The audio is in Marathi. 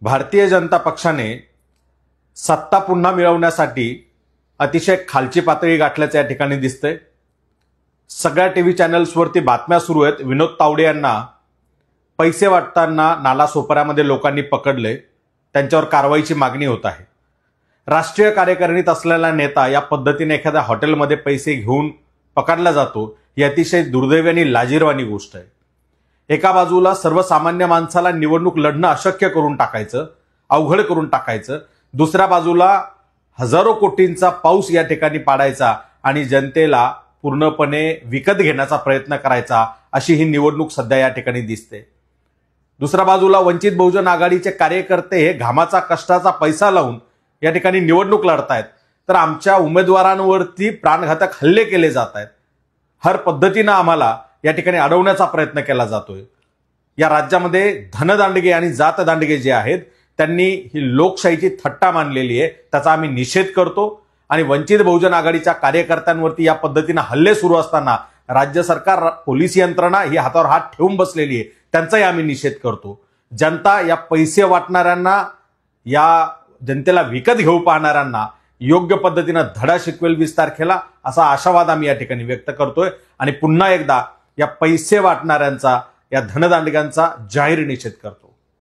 भारतीय जनता पक्षाने सत्ता पुन्हा मिळवण्यासाठी अतिशय खालची पातळी गाठल्याचं या ठिकाणी दिसतंय। सगळ्या टीव्ही चॅनल्सवरती बातम्या सुरू आहेत। विनोद तावडे यांना पैसे वाटताना नालासोपाऱ्यामध्ये लोकांनी पकडले, त्यांच्यावर कारवाईची मागणी होत आहे। राष्ट्रीय कार्यकारिणीत असलेला नेता या पद्धतीने एखाद्या हॉटेलमध्ये पैसे घेऊन पकडला जातो, ही अतिशय दुर्दैवी आणि लाजिरवाणी गोष्ट आहे। एका बाजूला सर्वसामान्य माणसाला निवडणूक लढणं अशक्य करून टाकायचं, अवघड करून टाकायचं, दुसऱ्या बाजूला हजारो कोटींचा पाऊस या ठिकाणी पाडायचा आणि जनतेला पूर्णपणे विकत घेण्याचा प्रयत्न करायचा, अशी ही निवडणूक सध्या या ठिकाणी दिसते। दुसऱ्या बाजूला वंचित बहुजन आघाडीचे कार्यकर्ते हे घामाचा कष्टाचा पैसा लावून या ठिकाणी निवडणूक लढतायत, तर आमच्या उमेदवारांवरती प्राणघातक हल्ले केले जात आहेत। हर पद्धतीने आम्हाला या ठिकाणी अडवण्याचा प्रयत्न केला जातोय। या राज्यामध्ये धनदांडगे आणि जातदांडगे जे आहेत त्यांनी ही लोकशाहीची थट्टा मानलेली आहे, त्याचा आम्ही निषेध करतो। आणि वंचित बहुजन आघाडीच्या कार्यकर्त्यांवरती या पद्धतीने हल्ले सुरू असताना राज्य सरकार, पोलीस यंत्रणा ही हातावर हात ठेवून बसलेली आहे, त्यांचाही आम्ही निषेध करतो। जनता या पैसे वाटणाऱ्यांना, या जनतेला विकत घेऊ पाहणाऱ्यांना योग्य पद्धतीने धडा शिकवेल 20 तारखेला, असा आशावाद आम्ही या ठिकाणी व्यक्त करतोय। आणि पुन्हा एकदा या पैसे वाटणाऱ्यांचा, या धनदांडग्यांचा जाहीर निषेध करतो।